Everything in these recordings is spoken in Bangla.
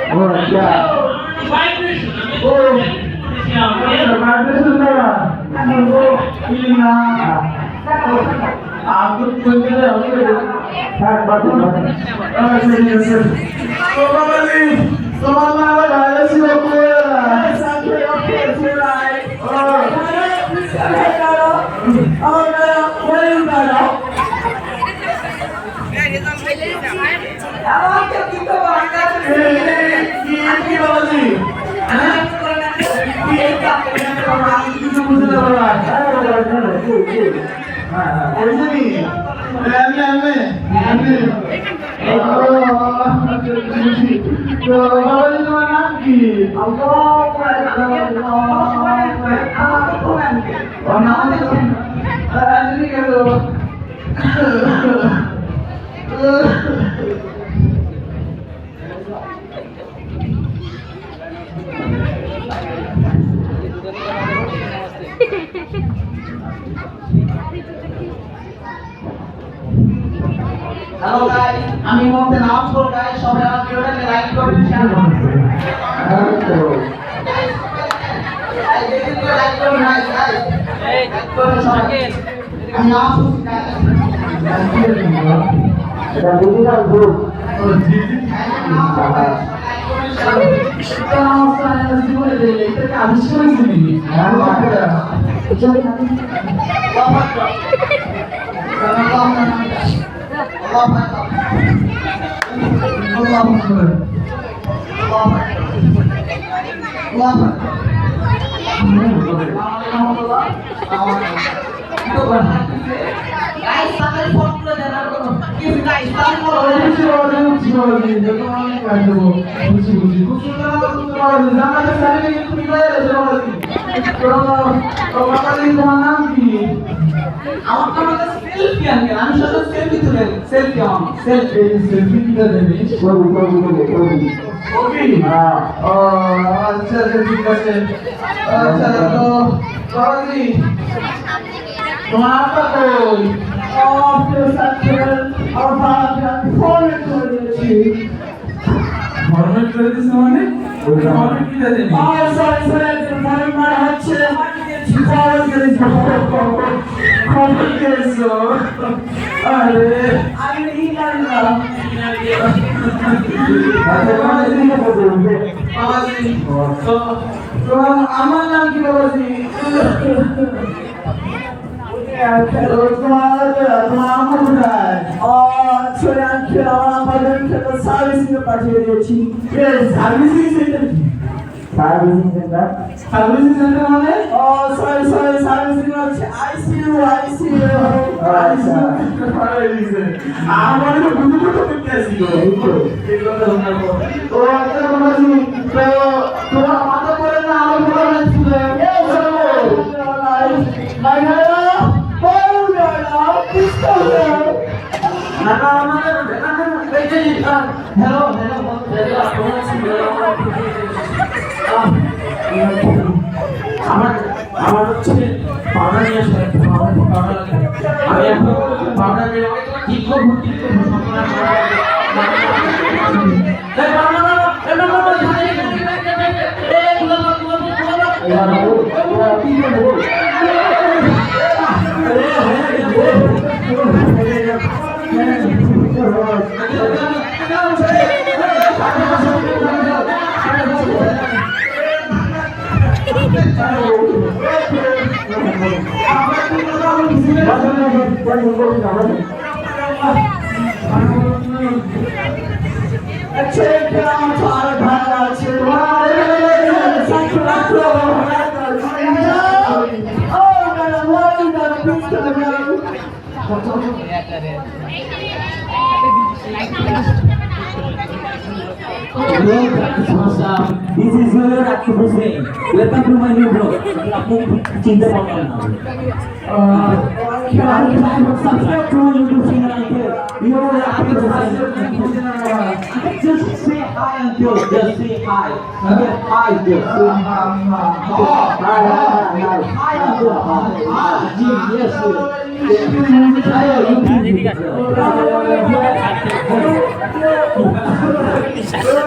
Oh, अच्छा oh vibration का वो feeling ना आप तो कोई भी नहीं होंगे हाँ बात अच्छा तो बाबा जी समाना वाला ऐसी लोग को साथ में ओके सुनाए और वही गाना अब क्या कितना बांगा ये बाबा जी ये क्या करना है किसी मुझे लग रहा है ऐसे नहीं हमने तो बाबा जी तुम्हारा नाम की और नाम नहीं कर दो হ্যালো গাইস আমি মোহাম্মদ নাওয়াজ গাইস সবাই আমার ভিডিওটাকে লাইক করবেন শেয়ার করবেন গাইস দেখুন তো লাইক করুন গাইস এই লাইক করুন সবাই আমি নাওয়াজ গাইস এটা ডিজিটাল গ্রুপ गाइस सामने फोन করে দেন আর কোনো কি গাইস সামনে ফলো তোমার নাম কি আমার তো আমাদের সেলফি আনবে আমি শুধু সেলফি তুলে সেলফি আমার সেলফি সেলফি কি দেবে কবি হ্যাঁ ও আচ্ছা ঠিক আছে আচ্ছা তো বাবাজি তোমার আপা কই আপনার সাথে আমার বাবা ফোন করে দিয়েছি ফরম্যাট করে দিছ মানে ওই ফরম্যাট কি দেবে সরি ফরম্যাট মারা হচ্ছে ফরম্যাট করে ফরম্যাট করেছো আরে আমি ইলাল্লাহ আচ্ছা বাবাজি কি বলবে বাবাজি তো আমার নাম কি বাবাজি পাঠিয়ে দিয়েছি সার্ভিসিং সেন্টার সার্ভিসিং সেন্টার মানে ও সরি সার্ভিসিং হচ্ছে আইসিইউ আচ্ছা আমার তো বুঝতে করতে আসিল ও আচ্ছা বাবাজি তো তোমার মাথা পড়ে না আমার বড় লাগছিল আমার হচ্ছে পাউডার নিয়ে আসলে আমি এখন পাউডার নিয়ে ঠিক করবো This is your Rakhi Hussain. Welcome to my new blog. आपको चिंता मत करना. Subscribe to my YouTube channel until you are Rakhi Hussain. Just say hi until. Just say hi. Hi just. Hi until. Yes. Hi.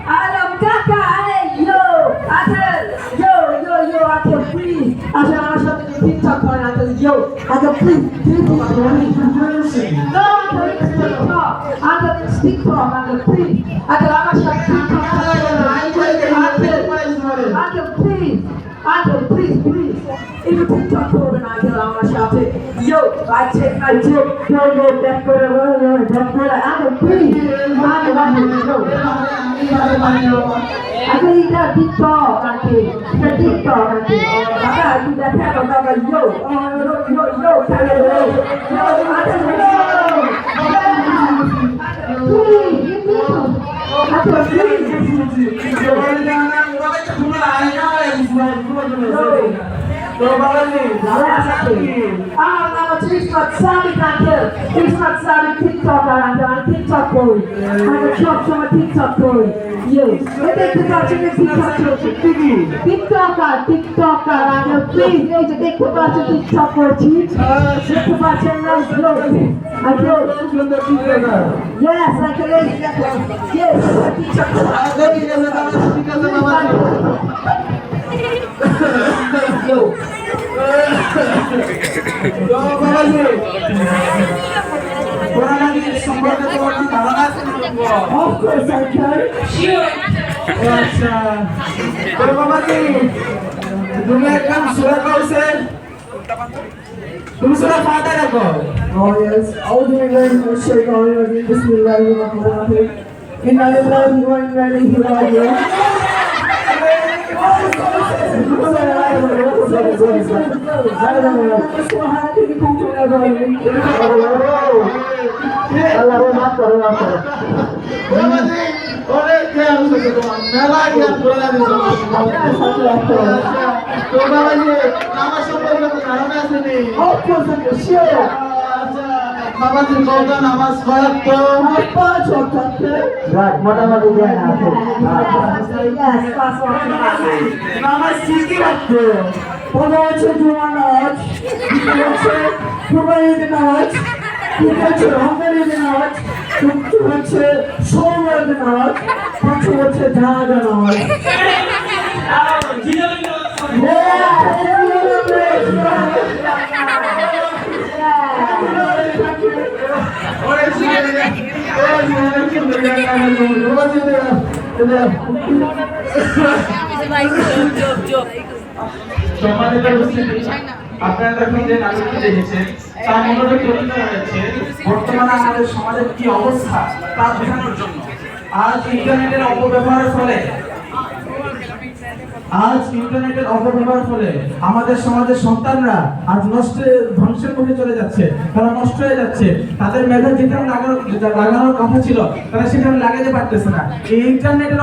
Alam kakak, yo, Atel, yo, Atel, please. Atel, আমার সাথে TikTok করেন, Atel, yo, Atel, please, TikTok, Atel, please, Atel, আমার সাথে TikTok করেন, Atel, please, একটু TikTok করবেন, Atel, আমার সাথে, yo, I take, go, back করে, Atel, please, Atel, এটা TikTok, Atel, এটা TikTok, Atel, Atel, একটু দেখা কথা, yo, Atel, It's not Sami TikTok, I'm TikTok boy. I'm a shop from a TikTok boy. Yes. TikToker, I'm a please. Hey, to take the batch of TikTok boy, cheat. Take the batch of nice clothes. I do. Yes, I can raise that one. Yes, Of course I can. Sure. Oh yes, all the way to shake all your Bismillahirrahmanirrahim. Inna lillahi wa inna ilaihi raji'un. আপনারা দেখুন যে নাটকটি দেখেছেন তার মনোযোগ তৈরি করা হয়েছে বর্তমানে আমাদের সমাজের কি অবস্থা তা বোঝানোর জন্য। আজ ইন্টারনেটের অপব্যবহারের ফলে আমাদের সমাজের সন্তানরা আজ ধ্বংসের মুখে চলে যাচ্ছে, তারা নষ্ট হয়ে যাচ্ছে। তাদের মেধা যেখানে লাগানোর কথা ছিল তারা সেখানে লাগাতে পারতেছে না। এই ইন্টারনেটের